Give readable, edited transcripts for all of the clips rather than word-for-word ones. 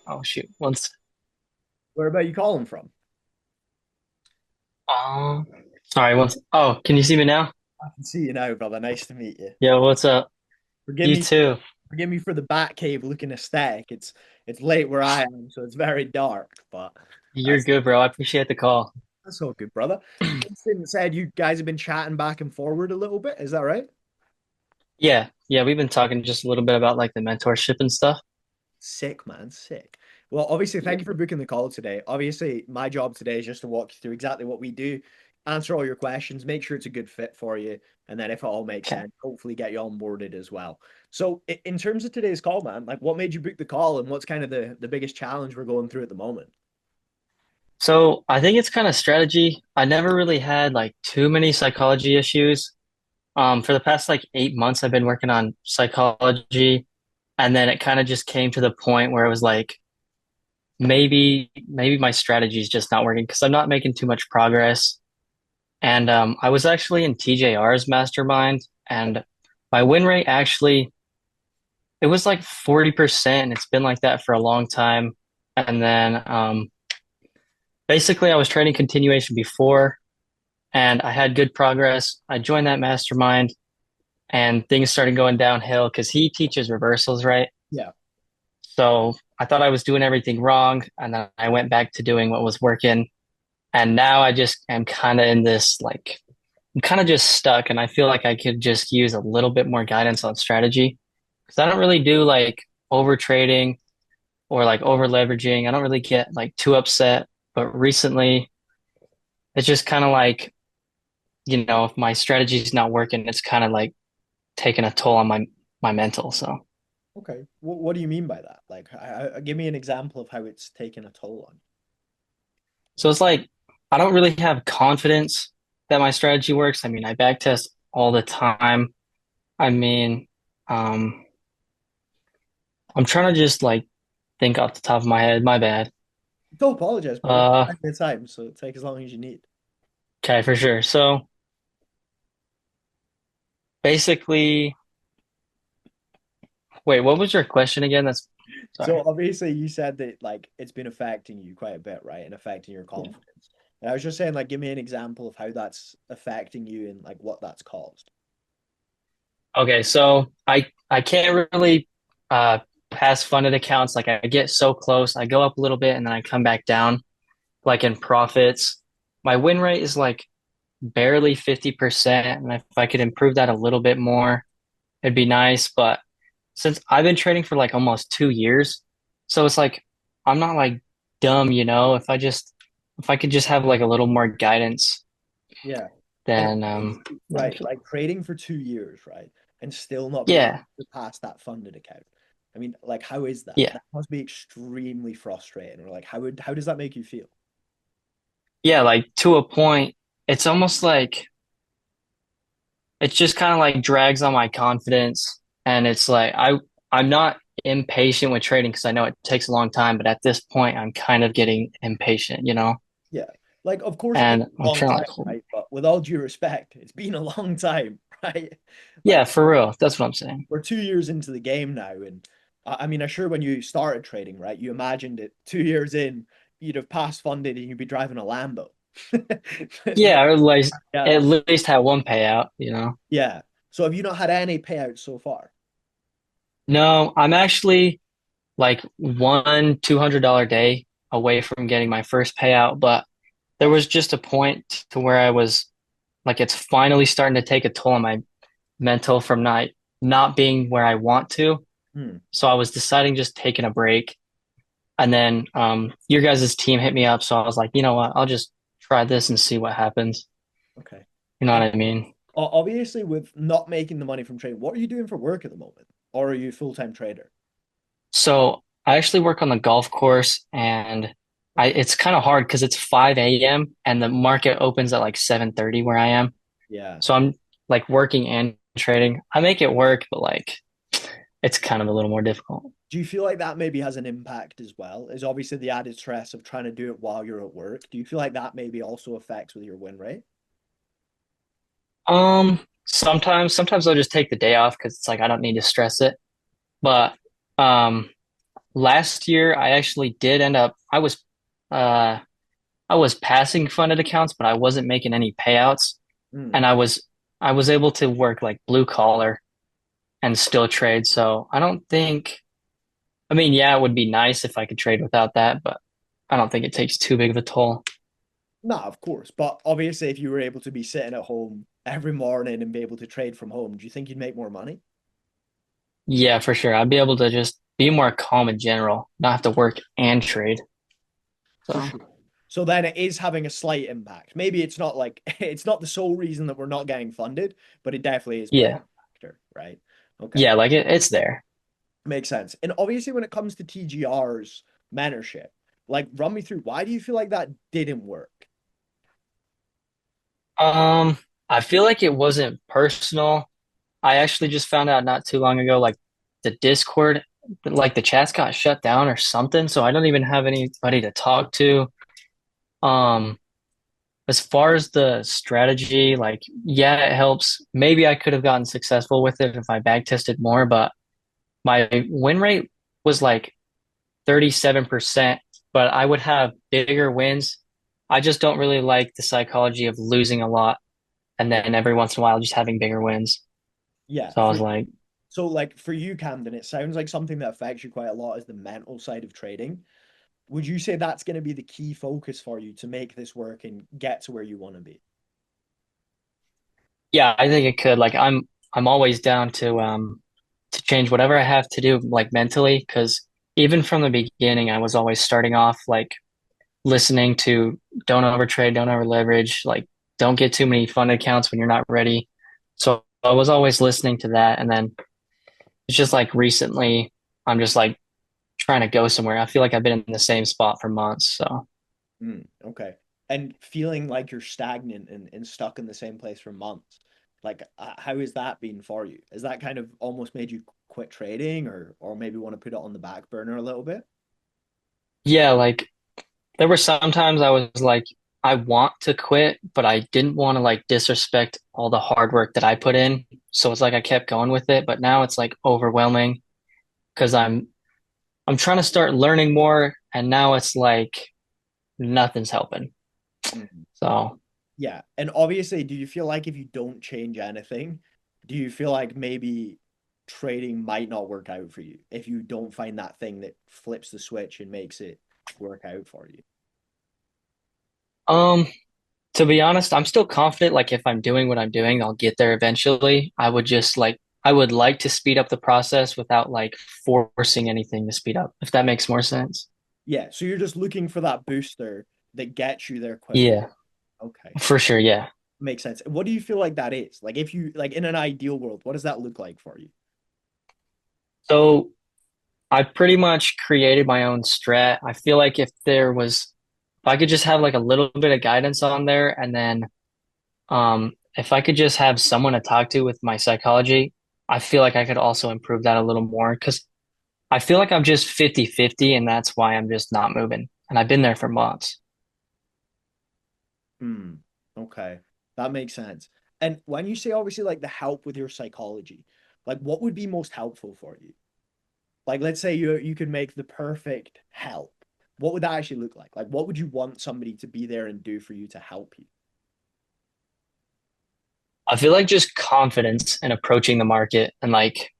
Oh shoot. Once. Where about you calling from? Um. Sorry. Once. Oh, can you see me now? I can see you now, brother. Nice to meet you. Yeah. What's up? Forgive You me, too. forgive me for the bat cave looking aesthetic. It's late where I am, so it's very dark. But You're that's good, bro. I appreciate the call. that's all good, brother. Vincent said you guys have been chatting back and forward a little bit. Is that right? Yeah. Yeah. We've been talking just a little bit about like the mentorship and stuff. Sick, man, sick. Well, obviously, Yeah. thank you for booking the call today. Obviously, my job today is just to walk you through exactly what we do, answer all your questions, make sure it's a good fit for you, and then if it all makes Okay. sense, hopefully get you onboarded as well. So, in terms of today's call, man, like what made you book the call, and what's kind of the biggest challenge we're going through at the moment? So I think it's kind of strategy. I never really had like too many psychology issues. For the past like 8 months, I've been working on psychology, and then it kind of just came to the point where it was like maybe my strategy is just not working because I'm not making too much progress. And I was actually in TJR's mastermind, and my win rate actually it was like 40%. And it's been like that for a long time. And then basically, I was training continuation before, and I had good progress. I joined that mastermind, and things started going downhill because he teaches reversals, right? Yeah. So I thought I was doing everything wrong, and then I went back to doing what was working. And now I just am kind of in this like I'm kind of just stuck, and I feel like I could just use a little bit more guidance on strategy because I don't really do like over trading or like over leveraging. I don't really get like too upset, but recently it's just kind of like, if my strategy is not working, it's kind of like taking a toll on my mental. So, Okay. What do you mean by that? Like, give me an example of how it's taken a toll on so it's like I don't really have confidence that my strategy works. I mean, I backtest all the time. I mean, um, I'm trying to just like think off the top of my head. My bad. you. Don't apologize, brother. Uh, Take your time, so take as long as you need. okay, for sure. So basically, wait, what was your question again? That's So sorry. obviously you said that like it's been affecting you quite a bit, right? And affecting your Yeah. confidence. And I was just saying, like, give me an example of how that's affecting you and like what that's caused. Okay, so I can't really uh pass funded accounts. Like I get so close, I go up a little bit and then I come back down, like in profits. My win rate is like barely 50%, and if I could improve that a little bit more, it'd be nice. But since I've been trading for like almost 2 years, so it's like I'm not like dumb, if I could just have like a little more guidance, Yeah. And then I right, feel like trading for 2 years, right? And still not being able yeah, to pass that funded account. I mean, like, how is that? yeah, That must be extremely frustrating. Or like, how does that make you feel? yeah, like to a point, it's almost like it just kind of like drags on my confidence, and it's like I'm not impatient with trading because I know it takes a long time, but at this point I'm kind of getting impatient. Yeah. Like, of course it takes And a I'm long trying to time, like hold. right? But with all due respect, it's been a long time, right? Yeah, Like for real. That's what I'm saying. we're 2 years into the game now, and I mean, I'm sure when you started trading, right, you imagined it 2 years in, you'd have passed funded and you'd be driving a Lambo. Yeah, or Yeah, at least have one payout. yeah. So have you not had any payouts so far? No, I'm actually like one $200 day away from getting my first payout, but there That's was just a point to where I was like, it's finally starting to take a toll on my mental from not being where I want to. hmm, So I was deciding just taking a break. And then your guys' team hit me up, so I was like, you know what, I'll just try this and see what happens. okay. You know what And I mean? obviously, with not making the money from trading, what are you doing for work at the moment? Or are you a full-time trader? So I actually work on the golf course, and I it's kind of hard because it's 5 a.m. and the market opens at like 7:30 where I am. Yeah. So I'm like working and trading. I make it work, but like it's kind of a little more difficult. Do you feel like that maybe has an impact as well? Is obviously the added stress of trying to do it while you're at work. Do you feel like that maybe also affects with your win rate? Sometimes I'll just take the day off because it's like I don't need to stress it. But um last year I actually did end up uh I was passing funded accounts, but I wasn't making any payouts. And Mm. I was able to work like blue collar and still trade. So I don't think I mean, yeah, it would be nice if I could trade without that, but I don't think it takes too big of a toll. No, of course. But obviously, if you were able to be sitting at home every morning and be able to trade from home, do you think you'd make more money? Yeah, for sure. I'd be able to just be more calm in general, not have to work and trade. For So sure. So then it is having a slight impact. Maybe it's not like it's not the sole reason that we're not getting funded, but it definitely is playing yeah. a factor, right? Okay. Yeah, like it's there. Makes sense. And obviously when it comes to TGR's mentorship, like run me through why do you feel like that didn't work? Um, I feel like it wasn't personal. I actually just found out not too long ago, like the Discord, like the chats got shut down or something, so I don't even have anybody to talk to. Um, as far as the strategy, like yeah, it helps. Maybe I could have gotten successful with it if I back tested more, but my win rate was like 37%, but I would have bigger wins. I just don't really like the psychology of losing a lot and Yeah. then every once in a while just having bigger wins. Yeah, So I for was like, so like for you, Camden, it sounds like something that affects you quite a lot is the mental side of trading. Would you say that's going to be the key focus for you to make this work and get to where you want to be? yeah, I think it could. Like I'm always down to change whatever I have to do like mentally because even from the beginning I was always starting off like listening to don't overtrade, don't over leverage, like don't get too many fund accounts when you're not ready. So I was always listening to that and then it's just like recently I'm just like trying to go somewhere. I feel like I've been in the same spot for months. So Okay. And feeling like you're stagnant and stuck in the same place for months, like how has that been for you? Has that kind of almost made you quit trading or maybe want to put it on the back burner a little bit? yeah, like there were sometimes I was like, I want to quit, but I didn't want to like disrespect all the hard work that I put in. So it's like I kept going with it, but now it's like overwhelming because I'm trying to start learning more and now it's like nothing's helping. Mhm. So Yeah. And obviously, do you feel like if you don't change anything, do you feel like maybe trading might not work out for you if you don't find that thing that flips the switch and makes it work out for you? um to be honest, I'm still confident like if I'm doing what I'm doing, I'll get there eventually. I would like to speed up the process without like forcing anything to speed up, if that makes more sense. Yeah. So you're just looking for that booster that gets you there quicker. Yeah, Okay. for sure. Yeah. Makes sense. What do you feel like that is? Like if you like in an ideal world, what does that look like for you? So I pretty much created my own strat. I feel like if I could just have like a little bit of guidance on there, and then if I could just have someone to talk to with my psychology, I feel like I could also improve that a little more because I feel like I'm just 50-50, and that's why I'm just not moving. And I've been there for months. Hmm. Okay. That makes sense. And when you say obviously like the help with your psychology, like what would be most helpful for you? Like let's say you could make the perfect help. What would that actually look like? Like what would you want somebody to be there and do for you to help you? I feel like just confidence in approaching the market and like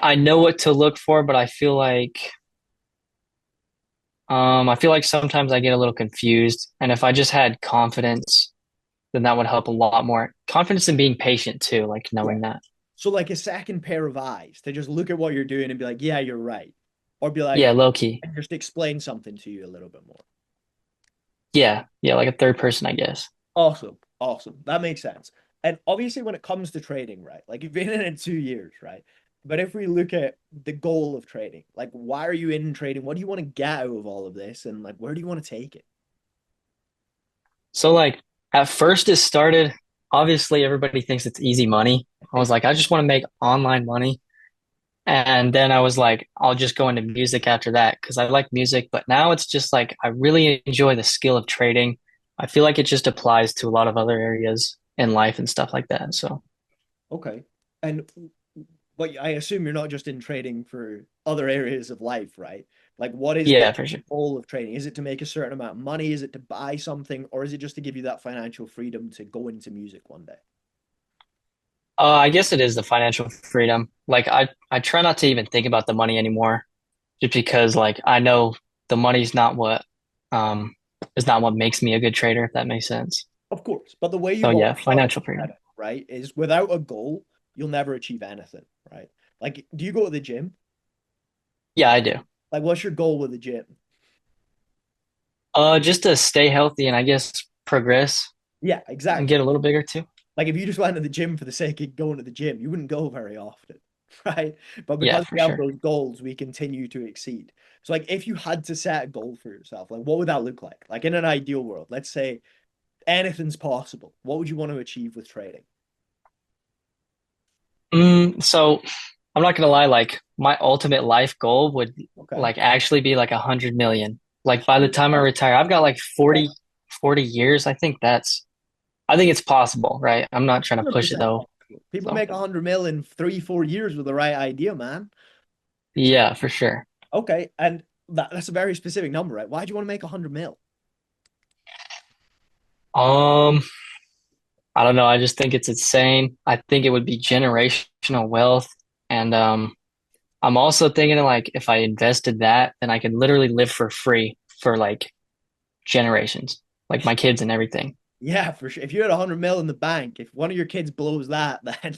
I know what to look for, but I feel like sometimes I get a little confused. And if I just had confidence, then that would help a lot more. Confidence in being patient too, like Yeah. knowing that. So like a second pair of eyes to just look at what you're doing and be like, yeah, you're right. Or be Yeah, like, low key. and just explain something to you a little bit more. Yeah. Yeah, like a third person, I guess. Awesome. Awesome. That makes sense. And obviously, when it comes to trading, right? Like you've been in it 2 years, right? But if we look at the goal of trading, like why are you in trading? What do you want to get out of all of this? And like where do you want to take it? So like at first it started, obviously everybody thinks it's easy money. I was like, I just want to make online money. And then I was like, I'll just go into music after that because I like music. But now it's just like I really enjoy the skill of trading. I feel like it just applies to a lot of other areas in life and stuff like that. So Okay. And But I assume you're not just in trading for other areas of life, right? Like, what is the Yeah, for sure. goal of trading? Is it to make a certain amount of money? Is it to buy something? Or is it just to give you that financial freedom to go into music one day? I guess it is the financial freedom. Like I try not to even think about the money anymore, just because like I know the money's not what um is not what makes me a good trader, if that makes sense. Of course. But the way So you've yeah, always got to financial look at freedom. it, right, is without a goal, you'll never achieve anything, right? Like, do you go to the gym? Yeah, I do. Like, what's your goal with the gym? Just to stay healthy and I guess progress Yeah, and exactly. get a little bigger too. Like if you just went to the gym for the sake of going to the gym, you wouldn't go very often, right? But Yeah, because for we have sure. those goals, we continue to exceed. So like if you had to set a goal for yourself, like what would that look like? Like in an ideal world, let's say anything's possible. What would you want to achieve with trading? So I'm not gonna lie, like my ultimate life goal would Okay. like actually be like 100 million. Like by the time I retire, I've got like 40 years. I think it's possible, right? I'm not trying to push it 100% though. possible. People So make 100 mil in 3, 4 years with the right idea, man. yeah, for sure. Okay. And that's a very specific number, right? Why do you want to make 100 mil? Um, I don't know. I just think it's insane. I think it would be generational wealth. And I'm also thinking like if I invested that, then I could literally live for free for like generations, like my kids and everything. Yeah, for sure. If you had 100 mil in the bank, if one of your kids blows that, then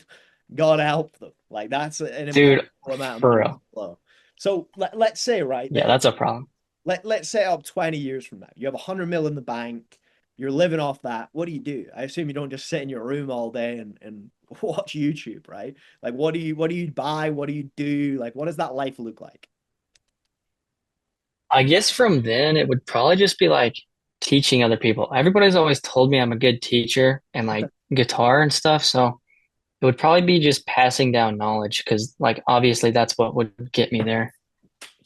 God help them. Like that's an Dude, impossible amount of for money to real. blow. So let's say, right, Yeah, that that's a problem. let's set up 20 years from now. You have 100 mil in the bank. You're living off that. What do you do? I assume you don't just sit in your room all day and watch YouTube, right? Like what do you buy? What do you do? Like what does that life look like? I guess from then it would probably just be like teaching other people. Everybody's always told me I'm a good teacher and like guitar and stuff. So it would probably be just passing down knowledge because like obviously that's what would get me there.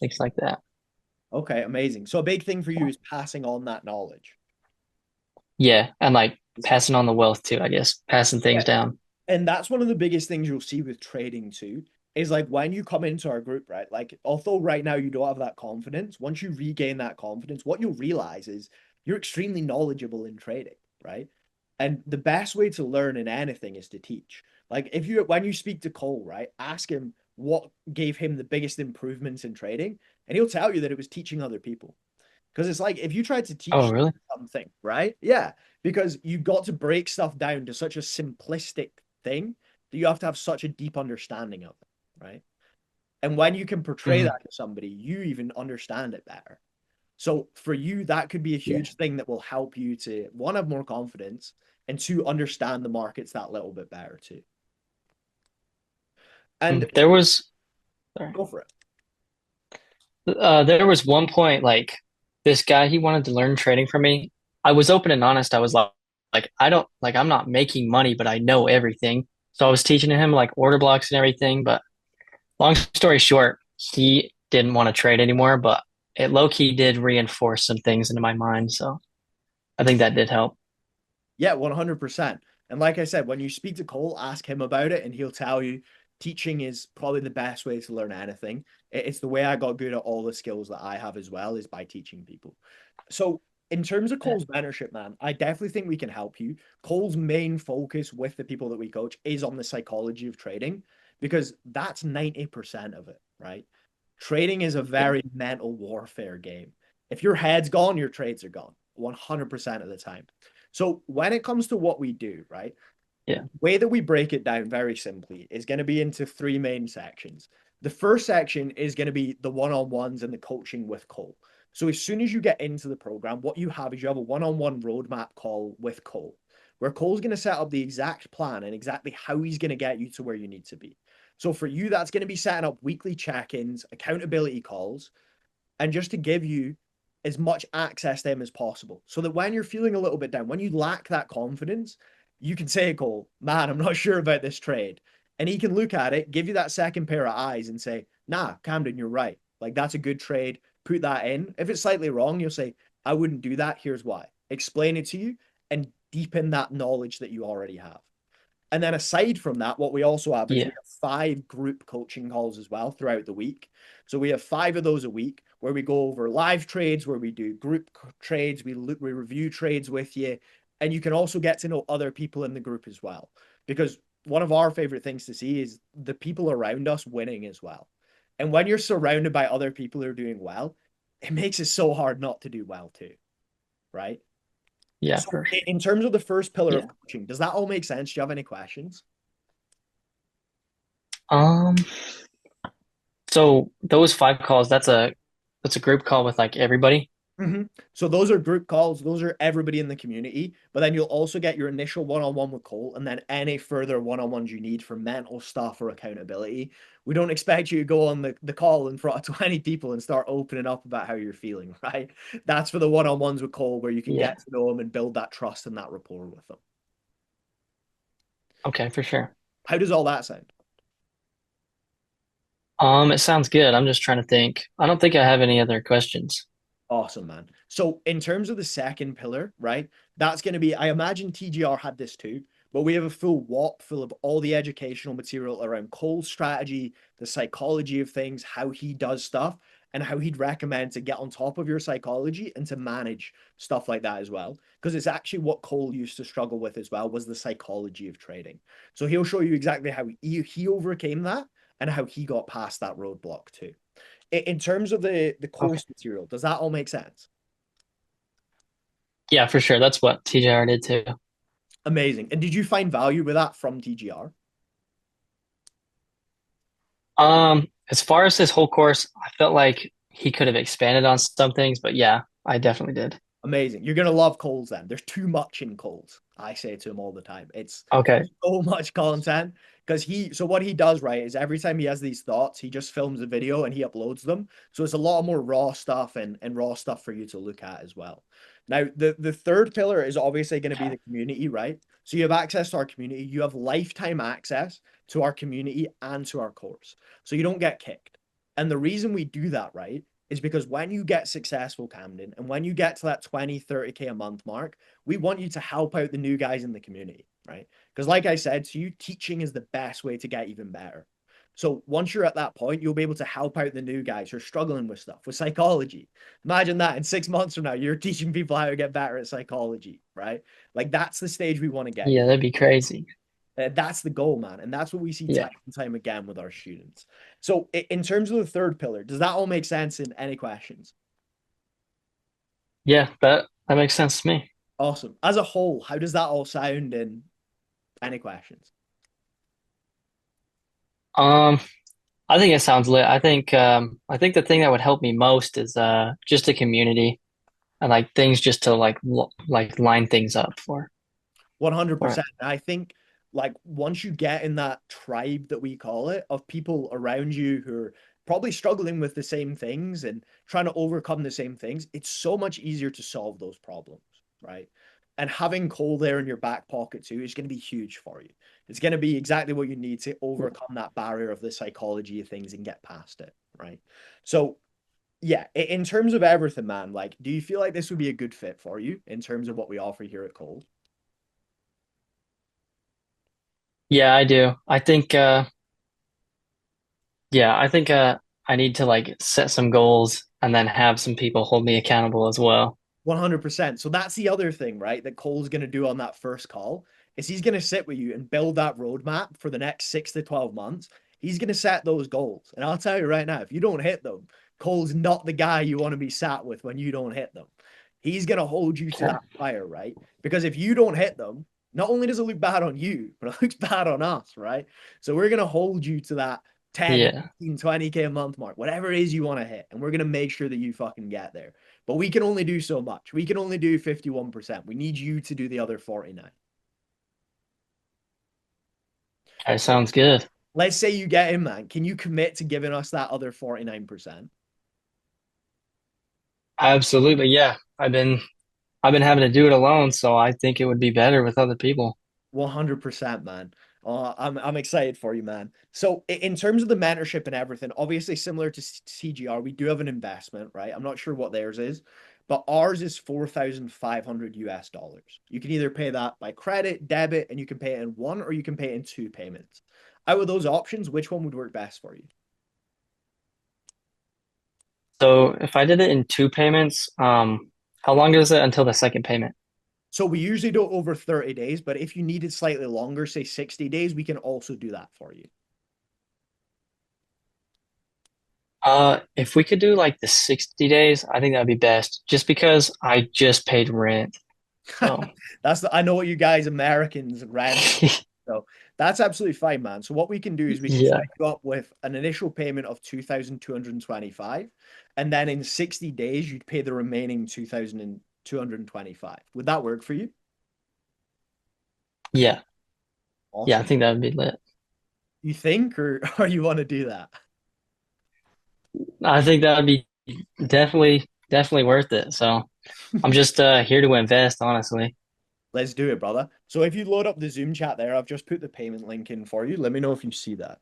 Things like that. Okay, amazing. So a big thing for you is passing on that knowledge. Yeah. And like passing on the wealth too, I guess. Passing things down. And that's one of the biggest things you'll see with trading too, is like when you come into our group, right? Like, although right now you don't have that confidence, once you regain that confidence, what you'll realize is you're extremely knowledgeable in trading, right? And the best way to learn in anything is to teach. Like, if you, when you speak to Cole, right, ask him what gave him the biggest improvements in trading, and he'll tell you that it was teaching other people. Because it's like if you tried to Oh, teach really? something, right? Yeah, because you got to break stuff down to such a simplistic thing that you have to have such a deep understanding of it, right? And when you can portray Mhm. that to somebody, you even understand it better. So for you, that could be a Yeah. huge thing that will help you to one, have more confidence, and two, understand the markets that little bit better too. And There was, sorry. go for it. There was one point like this guy he wanted to learn trading from me. I was open and honest. I was like I don't like I'm not making money, but I know everything. So I was teaching him like order blocks and everything. But long story short, he didn't want to trade anymore. But it low key did reinforce some things into my mind. So I think that did help. Yeah, 100%. And like I said, when you speak to Cole, ask him about it, and he'll tell you teaching is probably the best way to learn anything. It's the way I got good at all the skills that I have as well, is by teaching people. So, in terms of Cole's mentorship, man, I definitely think we can help you. Cole's main focus with the people that we coach is on the psychology of trading because that's 90% of it, right? Trading is a Yeah, very mental warfare game. If your head's gone, your trades are gone 100% of the time. So when it comes to what we do, right, yeah, the way that we break it down very simply is going to be into three main sections. The first section is going to be the one-on-ones and the coaching with Cole. So as soon as you get into the program, what you have is you have a one-on-one roadmap call with Cole, where Cole's going to set up the exact plan and exactly how he's going to get you to where you need to be. So for you, that's going to be setting up weekly check-ins, accountability calls, and just to give you as much access to him as possible so that when you're feeling a little bit down, when you lack that confidence, you can say, Cole, man, I'm not sure about this trade. And he can look at it, give you that second pair of eyes and say, nah, Camden, you're right. Like, that's a good trade. Put that in. If it's slightly wrong, you'll say, I wouldn't do that. Here's why. Explain it to you and deepen that knowledge that you already have. And then aside from that, what we also have is we Yeah. have 5 group coaching calls as well throughout the week. So we have 5 of those a week where we go over live trades, where we do group trades, we review trades with you, and you can also get to know other people in the group as well. Because one of our favorite things to see is the people around us winning as well. And when you're surrounded by other people who are doing well, it makes it so hard not to do well too, right? Yeah, So for in terms of the first pillar of yeah. coaching, does that all make sense? Do you have any questions? Um, so those 5 calls, that's a group call with like everybody. Mm-hmm. So those are group calls. Those are everybody in the community. But then you'll also get your initial one-on-one with Cole, and then any further one-on-ones you need for mental stuff or accountability. We don't expect you to go on the call in front of 20 people and start opening up about how you're feeling, right? That's for the one-on-ones with Cole where you can Yeah. get to know him and build that trust and that rapport with them. Okay, for sure. How does all that sound? It sounds good. I'm just trying to think. I don't think I have any other questions. Awesome, man. So, in terms of the second pillar, right, that's going to be, I imagine TGR had this too, but we have a full WAP full of all the educational material around Cole's strategy, the psychology of things, how he does stuff, and how he'd recommend to get on top of your psychology and to manage stuff like that as well. Because it's actually what Cole used to struggle with as well, was the psychology of trading. So, he'll show you exactly how he overcame that and how he got past that roadblock too. In terms of the Okay. course material, does that all make sense? Yeah, for sure. That's what TJR did too. Amazing. And did you find value with that from TGR? As far as his whole course, I felt like he could have expanded on some things, but yeah, I definitely did. Amazing. You're gonna love Coles then. There's too much in Coles. I say to him all the time. It's Okay. so much content because so what he does, right, is every time he has these thoughts, he just films a video and he uploads them. So it's a lot more raw stuff and raw stuff for you to look at as well. Now, the third pillar is obviously going to be Okay. the community, right? So you have access to our community, you have lifetime access to our community and to our course. So you don't get kicked. And the reason we do that, right, is because when you get successful, Camden, and when you get to that 20, 30K a month mark, we want you to help out the new guys in the community, right? Because, like I said to you, teaching is the best way to get even better. So once you're at that point, you'll be able to help out the new guys who are struggling with stuff, with psychology. Imagine that in 6 months from now, you're teaching people how to get better at psychology, right? Like that's the stage we want to get you. Yeah, that'd be crazy. That's the goal, man. And that's what we see Yeah. time and time again with our students. So in terms of the third pillar, does that all make sense in any questions? Yeah, that makes sense to me. Awesome. As a whole, how does that all sound in any questions? Um, I think it sounds lit. I think the thing that would help me most is just a community and like things just to like line things up for it. 100%. I think like once you get in that tribe that we call it of people around you who are probably struggling with the same things and trying to overcome the same things, it's so much easier to solve those problems, right? And having Cole there in your back pocket too is going to be huge for you. It's going to be exactly what you need to overcome that barrier of the psychology of things and get past it, right? So yeah, in terms of everything, man, like, do you feel like this would be a good fit for you in terms of what we offer here at Cole? Yeah, I do. I think I need to like set some goals and then have some people hold me accountable as well. 100%. So that's the other thing, right? That Cole's going to do on that first call is he's going to sit with you and build that roadmap for the next 6 to 12 months. He's going to set those goals. And I'll tell you right now, if you don't hit them, Cole's not the guy you want to be sat with when you don't hit them. He's going to hold you to Okay. that fire, right? Because if you don't hit them, not only does it look bad on you, but it looks bad on us, right? So we're going to hold you to that 10, Yeah. 15, 20K a month mark, whatever it is you want to hit. And we're going to make sure that you fucking get there. But we can only do so much. We can only do 51%. We need you to do the other 49. Okay, So sounds good. let's say you get in, man. Can you commit to giving us that other 49%? Absolutely. Yeah. I've been having to do it alone, so I think it would be better with other people. 100%, man. I'm excited for you, man. So in terms of the mentorship and everything, obviously similar to CGR, we do have an investment, right? I'm not sure what theirs is, but ours is 4,500 US dollars. You can either pay that by credit, debit, and you can pay it in one or you can pay it in two payments. Out of those options, which one would work best for you? So if I did it in two payments, how long is it until the second payment? So we usually do it over 30 days, but if you needed slightly longer, say 60 days, we can also do that for you. If we could do like the 60 days, I think that'd be best, just because I just paid rent. So I know what you guys Americans rent. So that's absolutely fine, man. So what we can do is we can yeah, set you up with an initial payment of 2,225, and then in 60 days you'd pay the remaining 2,225. Would that work for you? yeah, yeah, I Awesome. think that would be lit. You think, or you want to do that? I think that would be definitely worth it. So I'm just here to invest, honestly. Let's do it, brother. So if you load up the Zoom chat there, I've just put the payment link in for you. Let me know if you see that.